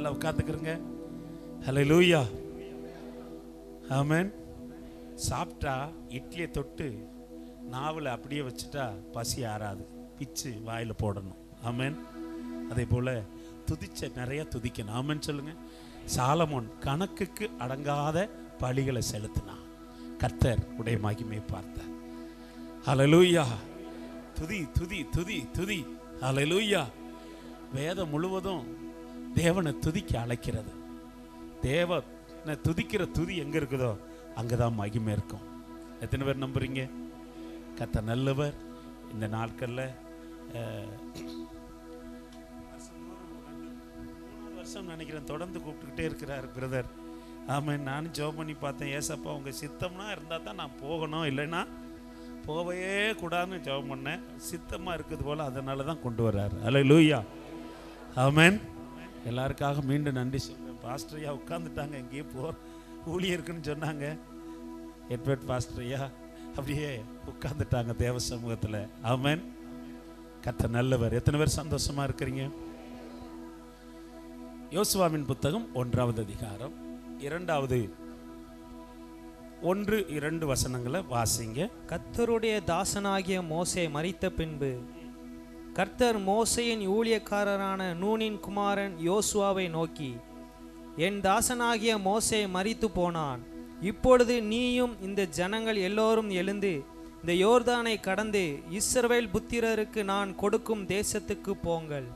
எல்லாம் உட்காந்துக்கிறங்க. ஹல்லேலூயா, ஆமென். சாப்பிட்டா இட்லியை தொட்டு நாவில் அப்படியே வச்சுட்டா பசி ஆறாது, பிச்சு வாயில் போடணும். ஆமென். அதே போல் துதிச்ச நிறைய துதிக்கணும். ஆமென் சொல்லுங்க. சாலமோன் கணக்குக்கு அடங்காத பலிகளை செலுத்தினான். கர்த்தர் உடைய மகிமை பார்த்தார். ஹல்லேலூயா. துதி துதி துதி துதி. ஹல்லேலூயா. வேதம் முழுவதும் தேவனை துதிக்க அழைக்கிறது. தேவனை துதிக்கிற துதி எங்க இருக்குதோ அங்கதான் மகிமை இருக்கும். எத்தனை பேர் நம்புறீங்க? கர்த்தர் நல்லவர். இந்த நாட்கள்ல 3 வருஷம் நினைக்கிறேன் தொடர்ந்து கூப்பிட்டுக்கிட்டே இருக்கிறார் பிரதர். ஆமாம், நானும் ஜெபம் பண்ணி பார்த்தேன். ஏசப்பா உங்க சித்தம்னா இருந்தால் தான் நான் போகணும், இல்லைன்னா போகவே கூடாதுன்னு ஜெபம் பண்ணேன். சித்தமாக இருக்குது போல், அதனால தான் கொண்டு வர்றாரு. ஹல்லேலூயா, ஆமென். எல்லாருக்காக மீண்டும் நன்றி சொல்கிறேன். பாஸ்டர் ஐயா உட்காந்துட்டாங்க, எங்கேயும் ஊழியம் இருக்குன்னு சொன்னாங்க. எட்வர்ட் பாஸ்டர் ஐயா அப்படியே உட்காந்துட்டாங்க தேவ சமூகத்தில். ஆமென். கர்த்தர் நல்லவர். எத்தனை பேர் சந்தோஷமா இருக்கிறீங்க? யோசுவாவின் புத்தகம் 1வது அதிகாரம் 1-2 வசனங்களை வாசிங்க. கர்த்தருடைய தாசனாகிய மோசே மரித்த பின்பு கர்த்தர் மோசேயின் ஊழியக்காரரான நூனின் குமாரன் யோசுவாவை நோக்கி, என் தாசனாகிய மோசே மரித்து போனான். இப்பொழுது நீயும் இந்த ஜனங்கள் எல்லோரும் எழுந்து இந்த யோர்தானை கடந்து இஸ்ரவேல் புத்திரருக்கு நான் கொடுக்கும் தேசத்துக்கு போங்கள்.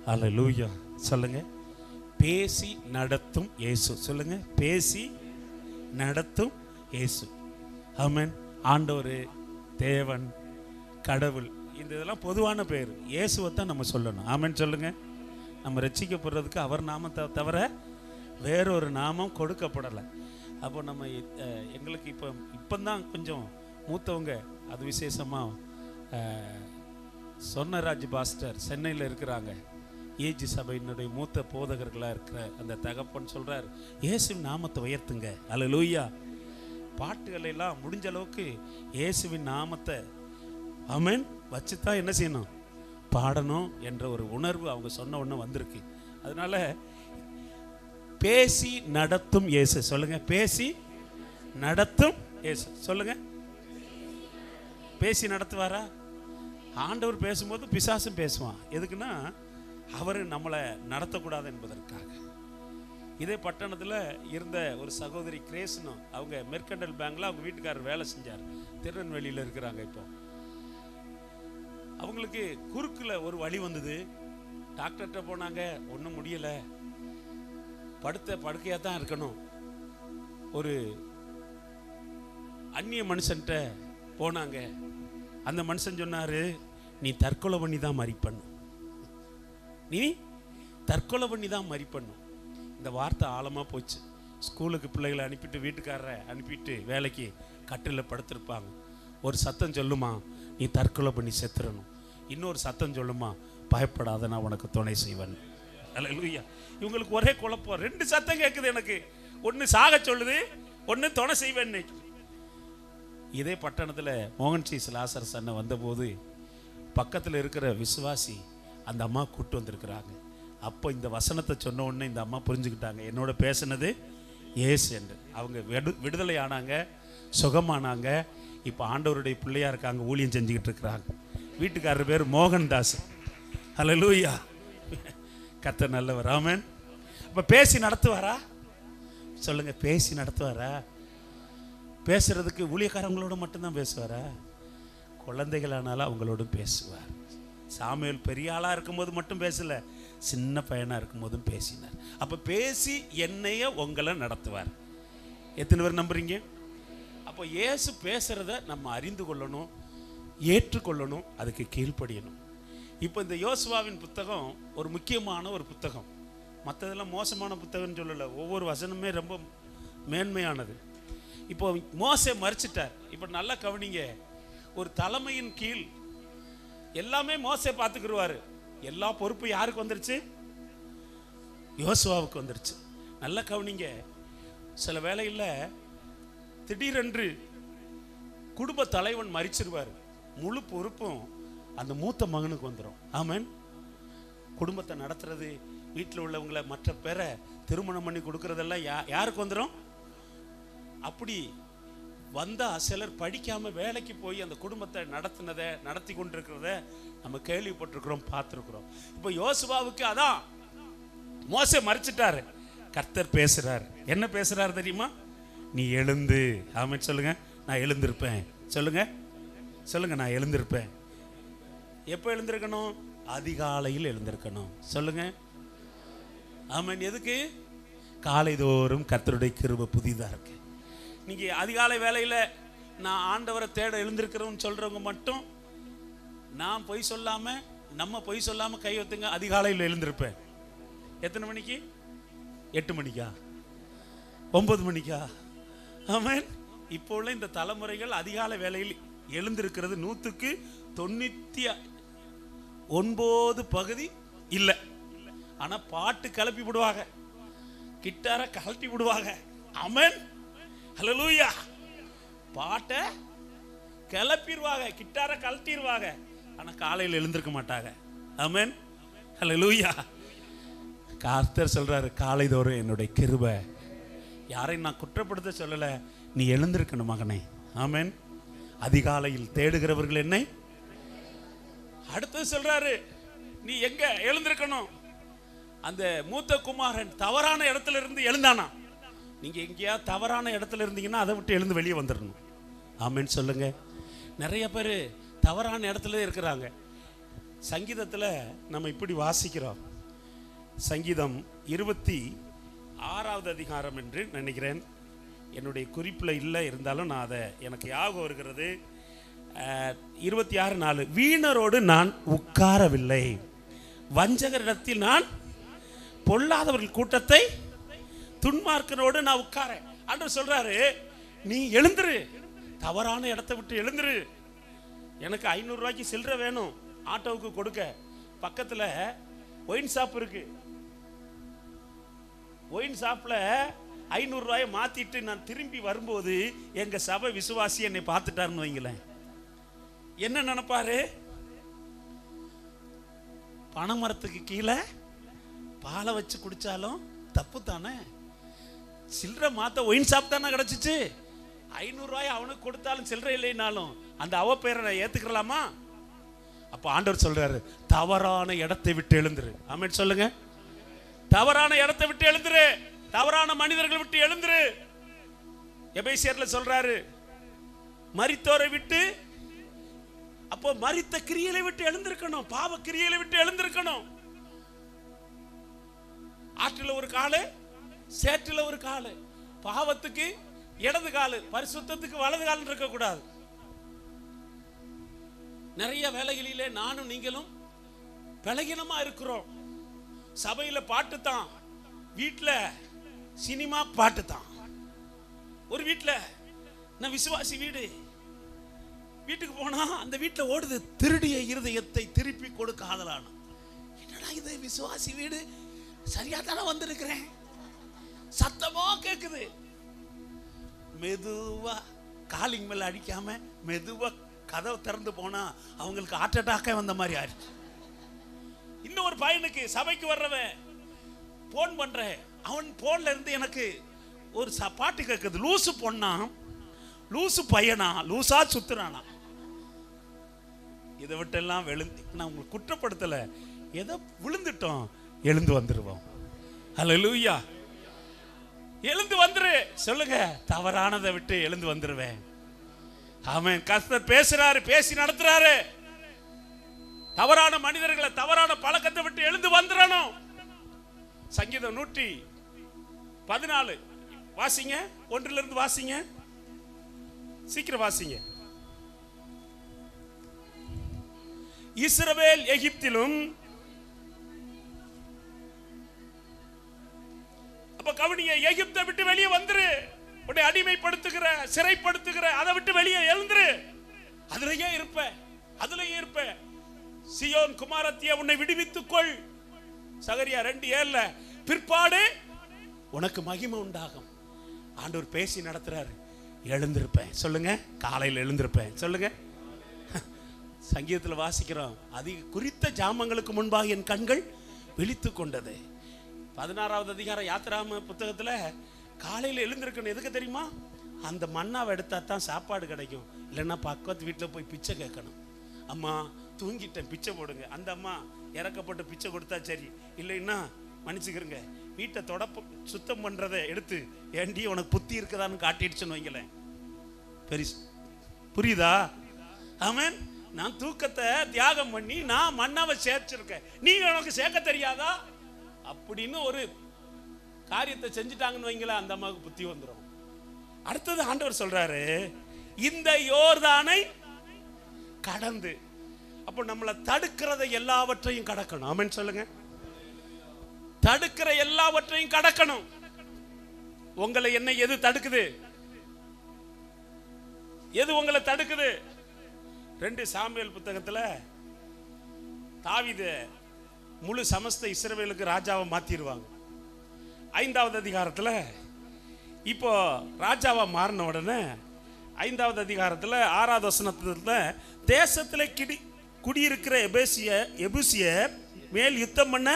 ஹல்லேலூயா சொல்லுங்க. பேசி நடத்தும் இயேசு. சொல்லுங்க, பேசி நடத்தும் இயேசு. ஆமென். ஆண்டவர், தேவன், கடவுள், இந்த இதெல்லாம் பொதுவான பேர். இயேசுவை தான் நம்ம சொல்லணும். ஆமென் சொல்லுங்க. நம்ம ரட்சிக்கப்படுறதுக்கு அவர் நாமத்தை தவிர வேறொரு நாமம் கொடுக்கப்படலை. அப்போ நம்ம எங்களுக்கு இப்போதான் கொஞ்சம் மூத்தவங்க, அது விசேஷமாக சொர்ணராஜ் பாஸ்டர் சென்னையில் இருக்கிறாங்க. ஏஜி சபையினுடைய மூத்த போதகர்களாக இருக்கிற அந்த தகப்பன் சொல்கிறார், இயேசுவின் நாமத்தை உயர்த்துங்க. ஹல்லேலூயா. பாட்டுகள் எல்லாம் முடிஞ்ச அளவுக்கு இயேசுவின் நாமத்தை ஆமென் வச்சு தான் என்ன செய்யணும், பாடணும் என்ற ஒரு உணர்வு அவங்க சொன்ன உடனே வந்திருக்கு. அதனால பேசி நடத்தும் இயேசு. சொல்லுங்க, பேசி நடத்தும் இயேசு. சொல்லுங்க, பேசி நடத்துவாரா? ஆண்டவர் பேசும்போது பிசாசும் பேசுவான். எதுக்குன்னா அவர் நம்மளை நடத்தக்கூடாது என்பதற்காக. இதே பட்டணத்தில் இருந்த ஒரு சகோதரி கிரேஸ்னு, அவங்க மெர்கண்டல் பேங்க்ல அவங்க வீட்டுக்காரர் வேலை செஞ்சார். திருநெல்வேலியில் இருக்கிறாங்க. இப்போ அவங்களுக்கு குறுக்கில் ஒரு வலி வந்தது. டாக்டர்கிட்ட போனாங்க, ஒன்றும் முடியலை, படுக்கையாக தான் இருக்கணும். ஒரு அந்நிய மனுஷன்ட்ட போனாங்க. அந்த மனுஷன் சொன்னாரு, நீ தற்கொலை பண்ணி தான் மரிப்பண்ணும், நீ தற்கொலை பண்ணி தான் மரிப்பண்ணும். இந்த வார்த்தை ஆழமாக போச்சு. ஸ்கூலுக்கு பிள்ளைகளை அனுப்பிட்டு வீட்டுக்காரரை அனுப்பிட்டு வேலைக்கு கட்டில் படுத்திருப்பாங்க. ஒரு சத்தம் சொல்லுமா, நீ தற்கொலை பண்ணி செத்துறணும். இன்னொரு சத்தம் சொல்லுமா, பயப்படாத நான் உனக்கு துணை செய்வேன். அல்லேலூயா. இவங்களுக்கு ஒரே குழப்பம். 2 சத்தம் கேட்குது எனக்கு. ஒன்று சாக சொல்லுது, ஒன்று துணை செய்வேன்னு. இதே பட்டணத்தில் மோகன் சி லாசர் சன்னை வந்தபோது பக்கத்தில் இருக்கிற விசுவாசி அந்த அம்மா கூப்பிட்டு வந்திருக்கிறாங்க. அப்போ இந்த வசனத்தை சொன்ன உடனே இந்த அம்மா புரிஞ்சுக்கிட்டாங்க, என்னோட பேசுனது ஏசு என்று. அவங்க விடுதலை ஆனாங்க, சுகமானாங்க. இப்போ ஆண்டவருடைய பிள்ளையா இருக்காங்க, ஊழியம் செஞ்சுக்கிட்டு இருக்கிறாங்க. வீட்டுக்காரர் பேர் மோகன் தாஸ். ஹல்லேலூயா. கர்த்தர் நல்லவர். ஆமென். அப்போ பேசி நடத்துவாரா? சொல்லுங்க, பேசி நடத்துவாரா? பேசுறதுக்கு ஊழியக்காரங்களோட மட்டும்தான் பேசுவாரா? குழந்தைகளானாலும் அவங்களோட பேசுவார். சாமுவேல் பெரிய ஆளாக இருக்கும்போது மட்டும் பேசல, சின்ன பையனாக இருக்கும்போதும் பேசினார். அப்போ பேசி என்னைய உங்களை நடத்துவார். எத்தனை பேர் நம்புறீங்க? அப்போ இயேசு பேசுறத நம்ம அறிந்து கொள்ளணும், ஏற்றுக்கொள்ளணும், அதுக்கு கீழ்ப்படியணும். இப்போ இந்த யோசுவாவின் புத்தகம் ஒரு முக்கியமான ஒரு புத்தகம். மற்றதெல்லாம் மோசமான புத்தகம்னு சொல்லலை, ஒவ்வொரு வசனமே ரொம்ப மேன்மையானது. இப்போ மோசே மரிச்சிட்டார். இப்போ நல்லா கவனிங்க, ஒரு தலைமையின் கீழ் எல்லாமே மோசே பார்த்துக்கிடுவாரு. எல்லா பொறுப்பு யாருக்கு வந்துருச்சு? யோசுவாவுக்கு வந்துருச்சு. நல்லா கவனிங்க. சில வேளையில் திடீரென்று குடும்ப தலைவன் மரிச்சிருவார், முழு பொறுப்பும் அந்த மூத்த மகனுக்கு வந்துடும். ஆமென். குடும்பத்தை நடத்துறது வீட்டில் உள்ளவங்களை மற்ற பேரை திருமணம் பண்ணி கொடுக்கறதெல்லாம் யாருக்கு வந்துடும்? அப்படி வந்தா சிலர் படிக்காம வேலைக்கு போய் அந்த குடும்பத்தை நடத்தி கொண்டிருக்கிறத நம்ம கேள்விப்பட்டிருக்கிறோம், பார்த்துருக்கிறோம். இப்போ யோசுவாவுக்கு அதான், மோசே மறைச்சிட்டாரு, கர்த்தர் பேசுறாரு. என்ன பேசுறாரு தெரியுமா? நீ எழுந்து, ஆமென் சொல்லுங்க. நான் எழுந்திருப்பேன். சொல்லுங்க சொல்லுங்க, நான் எழுந்திருப்பேன். எப்போ எழுந்திருக்கணும்? அதிகாலையில் எழுந்திருக்கணும். சொல்லுங்க ஆமென். எதுக்கு? காலைதோறும் கர்த்தருடைய கிருபை புதிதா இருக்கு. நீங்க அதிகாலை வேலையில நான் ஆண்டவரை தேட எழுந்திருக்கிறோம்னு சொல்றவங்க மட்டும், நான் பொய் சொல்லாம, நம்ம பொய் சொல்லாம கை வைத்துங்க. அதிகாலையில் எழுந்திருப்பேன். எத்தனை மணிக்கு? 8 மணிக்கா? 9 மணிக்கா? ஆமென். இப்போ உள்ள இந்த தலைமுறைகள் அதிகாலை வேலையில் எழுந்திருக்கிறது 100க்கு 99% இல்லை. ஆனா பாட்டு கிளப்பி விடுவாங்க, கிட்டார கழட்டி விடுவாங்க. ஆமென், ஹல்லேலூயா. பாட்டை கிளப்பிடுவாங்க, கிட்டார கழட்டிடுவாங்க. ஆனா காலையில் எழுந்திருக்க மாட்டாங்க. ஆமென், ஹல்லேலூயா. கர்த்தர் சொல்றாரு, காலைதோறும் என்னுடைய கிருபை. யாரையும் நான் குற்றப்படுத்த சொல்லல, நீ எழுந்திருக்கணும் மகனே. ஆமென். அதிகாலையில் தேடுகிறவர்கள் என்னை. அடுத்து சொல்றாரு, நீ எங்க எழுந்திருக்கணும்? அந்த மூத்த குமாரன் தவறான இடத்துல இருந்து எழுந்தானா? நீங்க எங்கேயா தவறான இடத்துல இருந்தீங்கன்னா அதை விட்டு எழுந்து வெளியே வந்துடணும். ஆமென் சொல்லுங்க. நிறைய பேர் தவறான இடத்துல இருக்கிறாங்க. சங்கீதத்தில் நம்ம இப்படி வாசிக்கிறோம். சங்கீதம் 26வது அதிகாரம் என்று நினைக்கிறேன், என்னுடைய குறிப்பில் இல்லை, இருந்தாலும் நான் அதை எனக்கு ஞாபகம் வருகிறது. 26:4, வீணரோடு நான் உட்காரவில்லை, வஞ்சகரிடத்தில் நான் பொல்லாதவர்கள் கூட்டத்தை துன்மார்க்கனோடு நான் உட்காரேன். ஆண்டவர் சொல்றாரு, நீ எழுந்துரு, தவறான இடத்தை விட்டு எழுந்துரு. எனக்கு 500 ரூபாய்க்கு சில்லறை வேணும் ஆட்டோவுக்கு கொடுக்க. பக்கத்துல ஒயின் ஷாப் இருக்கு. ஒயின் ஷாப்ல 500 ரூபாயை மாத்திட்டு நான் திரும்பி வரும்போது எங்க சபை விசுவாசி என்னை பார்த்துட்டாருன்னு வைங்களேன், என்ன நினைப்பாரு? பனைமரத்துக்கு கீழே பாலை வச்சு குடிச்சாலும் தப்பு தானே, சில்லறை மாத்த ஒயின் ஷாப் தானே கிடைச்சிச்சு, 500 ரூபாய் அவனுக்கு கொடுத்தாலும் சில்லறை இல்லைனாலும் அந்த அவ பேரை நான் ஏத்துக்கலாமா? அப்ப ஆண்டவர் சொல்றாரு, தவறான இடத்தை விட்டு எழுந்துரு. ஆமென் சொல்லுங்க. தவறான இடத்தை விட்டு எழுந்துரு, தவறான மனிதர்களை விட்டு எழுந்துரு. எபேசியர்ல சொல்றாரு, மரித்தோரை விட்டு, அப்போ மரித்த கிரியைகளை விட்டு எழுந்திருக்கணும், பாவ கிரியைகளை விட்டு எழுந்திருக்கணும். ஆற்றில ஒரு காலு, சேற்றில ஒரு காலு. பாவத்துக்கு இடது காலு, பரிசுத்தத்துக்கு வலது கால் இருக்க கூடாது. நிறைய வேலைகளிலே நானும் நீங்களும் பலகீனமா இருக்கிறோம். சபையில பாட்டு தான், வீட்டுல சினிமா பாட்டு தான். ஒரு வீட்டுல, நான் விசுவாசி வீடு, வீட்டுக்கு போனா அந்த வீட்டுல ஓடுது, திருடிய இருதயத்தை திருப்பி கொடுக்காதலான. என்னடா இது விசுவாசி வீடு, சரியா தானே வந்திருக்கிறேன், சத்தமோ கேக்குது. மெதுவா காலிங் மேல அடிக்காம மெதுவா கதவை திறந்து போனா அவங்களுக்கு ஹார்ட் அட்டாக்கே வந்த மாதிரி ஆயிடுச்சு. இன்னொரு பையனுக்கு சபைக்கு வர்றவன் போன் பண்றேன், அவன் போன்ல இருந்து எனக்கு ஒரு பாட்டு கேட்குது. லூசு பொண்ணா, லூசு பையனா, லூசா சுத்துறானா. இதை விட்டெல்லாம் நான் உங்களுக்கு குற்றப்படுத்தல, ஏதோ விழுந்துட்டோம், எழுந்து வந்துருவோம். ஹல்லேலூயா. எழுந்து வந்துரு. சொல்லுங்க, தவறானதை விட்டு எழுந்து வந்துருவேன். ஆமென். கர்த்தர் பேசுறாரு, பேசி நடத்துறாரு. தவறான மனிதர்களை, தவறான பழக்கத்தை விட்டு எழுந்து வந்துடணும். சங்கீதம் 114 வாசிங்க, 1 இருந்து வாசிங்க, சீக்கிரம் வாசிங்க. இஸ்ரவேல் எகிப்திலும், அப்ப கவனிங்க, எகிப்தை விட்டு வெளியே வந்துரு. உன்னை அடிமைப்படுத்துகிற, சிறைப்படுத்துகிற அதை விட்டு வெளியே எழுந்துரு. அதுலயே இருப்ப, அதுலயே இருப்ப. சியோன் குமாரத்திய உன்னை விடுவித்துக் கொள். சகரியா 2:7, பிற்பாடு உனக்கு மகிமை உண்டாகும். ஆண்டவர் பேசி நடத்துறாரு. எழுந்திருப்பேன். சொல்லுங்க, காலையில் எழுந்திருப்பேன். சொல்லுங்க. சங்கீதத்தில் வாசிக்கிறோம், அதிக குறித்த ஜாமங்களுக்கு முன்பாக என் கண்கள் விழித்து கொண்டது. 16வது அதிகாரம் யாத்திராம புத்தகத்துல காலையில எழுந்திருக்கணும். எதுக்கு தெரியுமா? அந்த மண்ணாவை எடுத்தா தான் சாப்பாடு கிடைக்கும். இல்லைன்னா பக்கத்து வீட்டில் போய் பிச்சை கேட்கணும். அம்மா தூங்கிட்டேன், பிச்சை போடுங்க. அந்த அம்மா இறக்கப்பட்டு பிச்சை கொடுத்தா சரி, இல்லைன்னா மன்னிச்சுக்கிறங்க, வீட்டை சுத்தம் பண்றதை எடுத்து ஏண்டி உனக்கு புத்தி இருக்குதான்னு காட்டிடுச்சுன்னு வைங்களேன். பெரிய புரியுதா? ஆமென். நான் தூக்கத்தை தியாகம் பண்ணி நான் மண்ணாவை சேர்ச்சிருக்கேன், நீங்க உனக்கு சேர்க்க தெரியாதா அப்படின்னு ஒரு காரியத்தை செஞ்சுட்டாங்கன்னு வைங்களேன், அந்த அம்மாவுக்கு புத்தி வந்துடும். அடுத்தது ஆண்டவர் சொல்றாரு, இந்த யோர்தானை கடந்து. அப்போ நம்மளை தடுக்கிறதை எல்லாவற்றையும் கடக்கணும். ஆமென் சொல்லுங்க. தடுக்கிற எல்லாவற்றையும் கடக்கணும். உங்களை என்ன எது தடுக்குது? எது உங்களை தடுக்குது? 2 சாமுவேல் புத்தகத்துல தாவீது முழு சமஸ்த இஸ்ரவேலுக்கு ராஜாவை மாத்திடுவாங்க. 5வது அதிகாரத்துல இப்போ ராஜாவா மாறின உடனே 5வது அதிகாரத்துல 6வது வசனத்துல தேசத்துல குடியிருக்கிற எபூசிய மேல் யுத்தம் பண்ண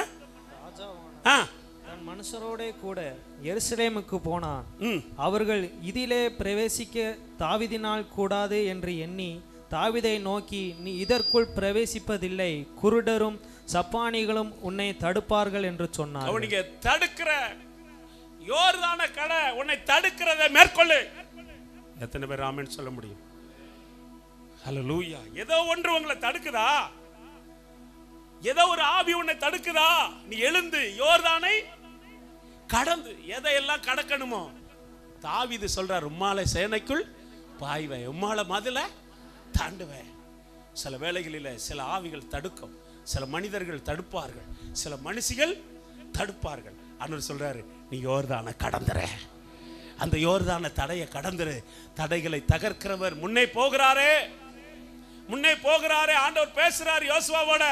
தன் மனுஷரோட கூட எருசலேமுக்கு போனான். அவர்கள் இதிலே பிரவேசிக்க தாவீதினால் கூடாது என்று எண்ணி தாவீதை நோக்கி, நீ இதற்குள் பிரவேசிப்பதில்லை, குருடரும் சப்பானிகளும் உன்னை தடுப்பார்கள் என்று சொன்னார். அவனுக்கு தடுக்கிற யோர்தான கடை உன்னை தடுக்கிறதை மேற்கொள்ளு. எத்தனை பேர் ஆமென் சொல்ல முடியும்? ஹல்லேலூயா. ஏதோ ஒன்று உங்களை தடுக்குதா? ஏதோ ஒரு ஆவி உன்னை தடுக்குதா? நீ எழுந்து யோர்தானை கடந்து எதையெல்லாம் கடக்கணுமோ தாவீது சொல்றார், உம்மாலை சேனைக்குள் பாய்வேன், உம்மாலை மதுல தாண்டுவேன். சில வேளைகளில் சில ஆவிகள் தடுக்கும், சில மனிதர்கள் தடுப்பார்கள், சில மனுஷிகள் தடுப்பார்கள். அண்ணர் சொல்றாரு, நீ யோர்தானை கடந்துற, அந்த யோர்தான தடையை கடந்துரு. தடைகளை தகர்க்கிறவர் முன்னே போகிறாரே, முன்னே போகிறாரே. ஆண்டவர் பேசுறார் யோசுவாவோட,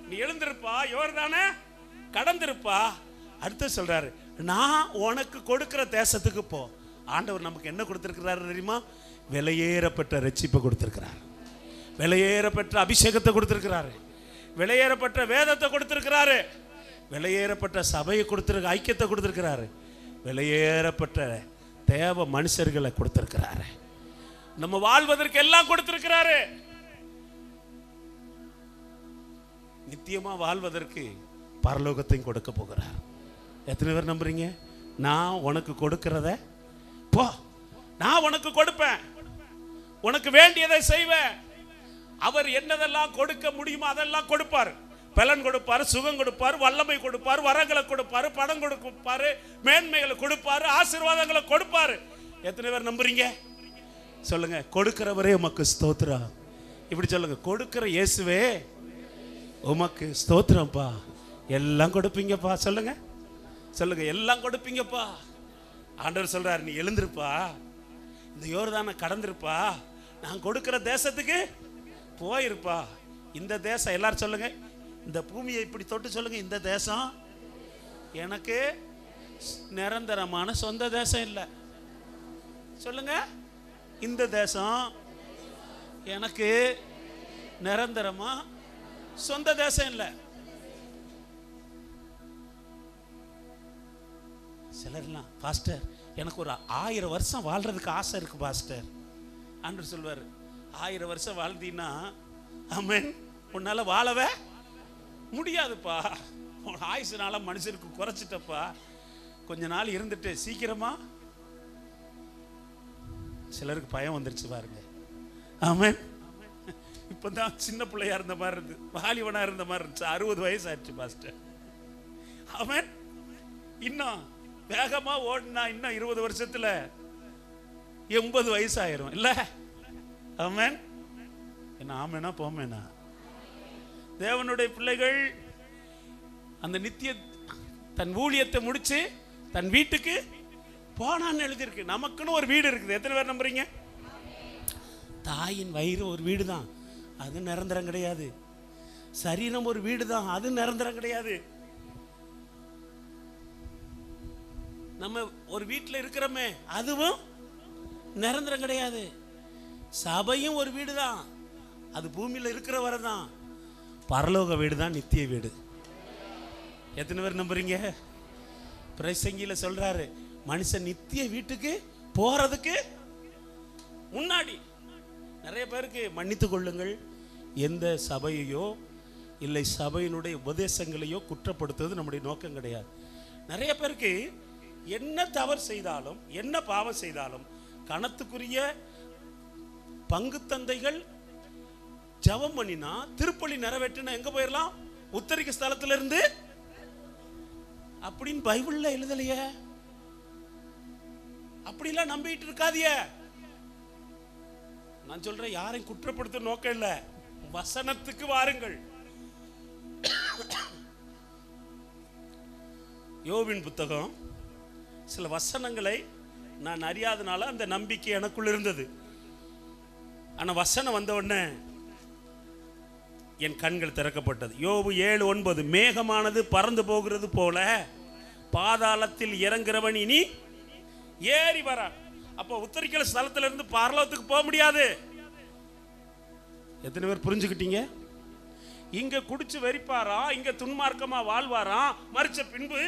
நீ எழுந்திருப்பா, யோர்தானை கடந்திருப்பா. அடுத்து சொல்றாரு, நான் உனக்கு கொடுக்கிற தேசத்துக்கு போ. ஆண்டவர் நமக்கு என்ன கொடுத்திருக்கிறாரு தெரியுமா? விலையேறப்பட்ட ரட்சிப்பை கொடுத்திருக்கிறார், விலையேறப்பட்ட அபிஷேகத்தை கொடுத்திருக்கிறாரு, விலையேறப்பட்ட வேதத்தை கொடுத்திருக்கிறாரு, விலையேறப்பட்ட சபையை கொடுத்திருக்க, ஐக்கியத்தை கொடுத்திருக்கிறாரு, விலையேறப்பட்ட தேவ மனுஷர்களை கொடுத்திருக்கிறாரு, நம்ம வாழ்வதற்கு எல்லாம் கொடுத்திருக்கிறாரு. நித்தியமா வாழ்வதற்கு பரலோகத்தையும் கொடுக்க போகிறார். எத்தனை பேர் நம்புறீங்க? நான் உனக்கு கொடுக்கிறத போ, நான் உனக்கு கொடுப்பேன், உனக்கு வேண்டியதை செய்வேன். அவர் என்னதெல்லாம் கொடுக்க முடியுமோ அதெல்லாம் கொடுப்பார். பலன் கொடுப்பார், சுகம் கொடுப்பார், வல்லமை கொடுப்பார், வரங்களை கொடுப்பார், பணம் கொடுப்பார், மேன்மைகளை கொடுப்பார், ஆசீர்வாதங்களை கொடுப்பார். எத்தனை பேர் நம்புறீங்க? சொல்லுங்க. கொடுக்கிறவரே உமக்கு ஸ்தோத்திரம். இப்படி சொல்லுங்க, கொடுக்கிற இயேசுவே உமக்கு ஸ்தோத்திரம்ப்பா. எல்லாம் கொடுப்பீங்கப்பா. சொல்லுங்க, சொல்லுங்க, எல்லாம் கொடுப்பீங்கப்பா. ஆண்டவர் சொல்றாரு, நீ எழுந்திருப்பா, இந்த யோர்தானை கடந்திருப்பா, நான் கொடுக்கிற தேசத்துக்கு போயிருப்பா. இந்த தேசம், எல்லாரும் சொல்லுங்க, இந்த பூமியை இப்படி தொட்டு சொல்லுங்க, இந்த தேசம் எனக்கு நிரந்தரமான சொந்த தேசம் இல்லை. சொல்லுங்க, இந்த தேசம் எனக்கு நிரந்தரமா சொந்த தேசம் இல்லை. சிலர்லாம், பாஸ்டர் எனக்கு ஒரு 1000 வருஷம் வாழ்றதுக்கு ஆசை இருக்கு பாஸ்டர். ஆண்டவர் சொல்வார், 1000 வருஷம் வாழ்ந்தீன்னா ஆமென், உன்னால வாழவே முடியாதுப்பா. உன் ஆயுசுனால மனுஷருக்கு குறைச்சிட்டப்பா. கொஞ்ச நாள் இருந்துட்டு சீக்கிரமா. சிலருக்கு பயம் வந்துருச்சு பாருங்க. ஆமென். இப்பதான் சின்ன பிள்ளையா இருந்த மாதிரி இருந்து, வாலிபனா இருந்த மாதிரி இருந்துச்சு. 60 வயசு ஆயிடுச்சு பாஸ்டர். ஆமென். இன்னும் வேகமா ஓடினா இன்னும் 20 வருஷத்துல 80 வயசு ஆயிரும் இல்ல? ஆமென். என்ன ஆமேனா போமேனா? தேவனுடைய பிள்ளைகள் அந்த நித்திய தன் ஊழியத்தை முடிச்சு தன் வீட்டுக்கு போனான்னு எழுதியிருக்கு. நமக்குன்னு ஒரு வீடு இருக்குது. எத்தனை பேர் நம்புறீங்க? தாயின் வயிறு ஒரு வீடு தான், அது நிரந்தரம் கிடையாது. சரீரம் ஒரு வீடு தான், அது நிரந்தரம் கிடையாது. நம்ம ஒரு வீட்டில் இருக்கிறோமே, அதுவும் நிரந்தரம் கிடையாது. சபையும் ஒரு வீடு தான், அது பூமியில் இருக்கிற வரை தான். பரலோக வீடு தான் நித்திய வீடு. எத்தனை பேர் நம்புறீங்க? பிரசங்கில சொல்றாரு, மனுஷன் நித்திய வீட்டுக்கு போறதுக்கு முன்னாடி நிறைய பேருக்கு மன்னித்து கொள்ளுங்கள், எந்த சபையோ இல்லை சபையினுடைய உபதேசங்களையோ குற்றப்படுத்துவது நம்முடைய நோக்கம் கிடையாது. நிறைய பேருக்கு என்ன தவறு செய்தாலும் என்ன பாவம் செய்தாலும் கணத்துக்குரிய பங்கு தந்தைகள் ஜெபம் பண்ணினா திருப்பலி நிறைவேற்றினா எங்க போயிடலாம்? உத்தரிக்க ஸ்தலத்துல இருந்து அப்படின்னு பைபிள்ல எழுதலையே. அப்படிலாம் நம்பிட்டு இருக்காதிய. நான் சொல்றேன், யாரையும் குற்றப்படுத்த நோக்கம் இல்ல, வசனத்துக்கு வாருங்கள். யோபின் புத்தகம் சில வசனங்களை நான் அறியாதனால அந்த நம்பிக்கை எனக்குள்ள இருந்தது. ஆனா வசனம் வந்த உடனே என் கண்கள் திறக்கப்பட்டது. யோபு 7:9, மேகமானது பறந்து போகிறது போல பாதாளத்தில் இறங்குறவன் இனி ஏறி வர. அப்போ உத்தரிக்கிற ஸ்தலத்துல இருந்து பரலோகத்துக்கு போக முடியாது. எத்தனை பேர் புரிஞ்சுக்கிட்டீங்க? இங்க குடிச்சு வெறிப்பாரா, இங்க துன்மார்க்கமா வாழ்வாரா, மறிச்ச பின்பு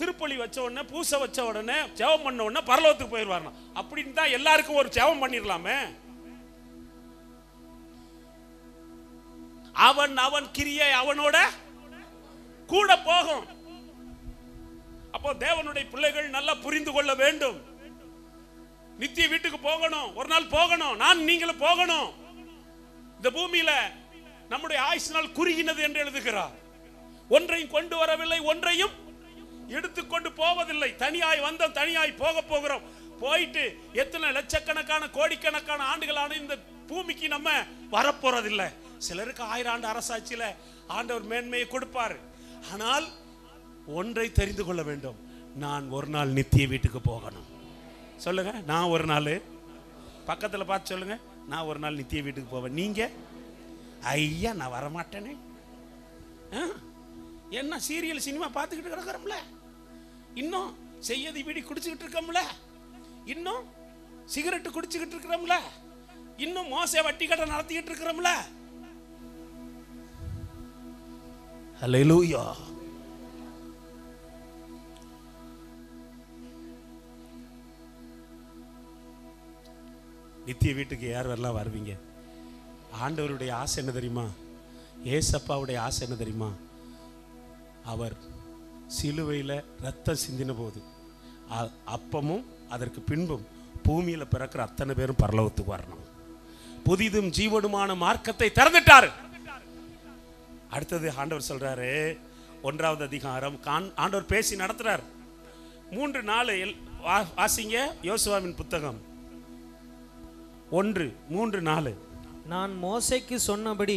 திருப்பலி வச்ச உடனே பூசை வச்ச உடனே ஜெபம் பண்ண உடனே பரலோகத்துக்கு போயிடுவாரா? அப்படின்னு தான் எல்லாருக்கும் ஒரு ஜெபம் பண்ணிடலாமே. அவன் அவன் கிரியை அவனோட கூட போகும். அப்போ தேவனுடைய பிள்ளைகள் நல்லா புரிந்து கொள்ள வேண்டும். நித்திய வீட்டுக்கு போகணும், ஒரு நாள் போகணும், நான் நீங்களும் போகணும். இந்த பூமியில நம்முடைய ஆயுசு நாள் குறுகினது என்று எழுதுகிறார். ஒன்றையும் கொண்டு வரவில்லை, ஒன்றையும் எடுத்துக்கொண்டு போவதில்லை. தனியாய் வந்தோம், தனியாய் போக போகிறோம். போயிட்டு எத்தனை லட்சக்கணக்கான கோடிக்கணக்கான ஆண்டுகளான இந்த பூமிக்கு நம்ம வரப்போறதில்லை. சிலருக்கு 1000 ஆண்டு அரசாட்சியில ஆண்டவர் மேன்மையை கொடுப்பார். ஆனால் ஒன்றை தெரிந்து கொள்ள வேண்டும், நான் ஒரு நாள் நித்திய வீட்டுக்கு போகணும். சொல்லுங்க, நான் ஒரு நாள் பக்கத்துல பார்த்து சொல்லுங்க, நான் ஒரு நாள் நித்திய வீட்டுக்கு போவேன். நீங்க? ஐயா நான் வரமாட்டேனே. என்ன சீரியல் சினிமா பார்த்துக்கிட்டு கிடக்கிறோம்ல, இன்னும் செய்யதி வீடி குடிச்சுக்கிட்டு இருக்கோம்ல, இன்னும் சிகரெட்டு குடிச்சுக்கிட்டு இருக்கிறோம்ல, இன்னும் மோச வட்டி கடை நடத்திக்கிட்டு இருக்கிறோம்ல. ஹல்லேலூயா. நித்திய வீட்டுக்கு யார் வரலாம் வருவீங்க? ஆண்டவருடைய ஆசை என்ன தெரியுமா? ஏசப்பாவுடைய ஆசை என்ன தெரியுமா? அவர் சிலுவையில் ரத்தம் சிந்தின போது அப்பமும் அதற்கு பின்பும் பூமியில பிறக்கிற அத்தனை பேரும் பரலோகத்துக்கு வரணும். புதிதும் ஜீவனுமான மார்க்கத்தை திறந்துட்டார். அடுத்தது ஆண்டவர் சொல்றாரு, 1வது அதிகாரம் ஆண்டவர் பேசி நடத்துறார். 3:4 வாசிங்க. யோசுவாவின் புத்தகம் 1:3-4. நான் மோசேக்கு சொன்னபடி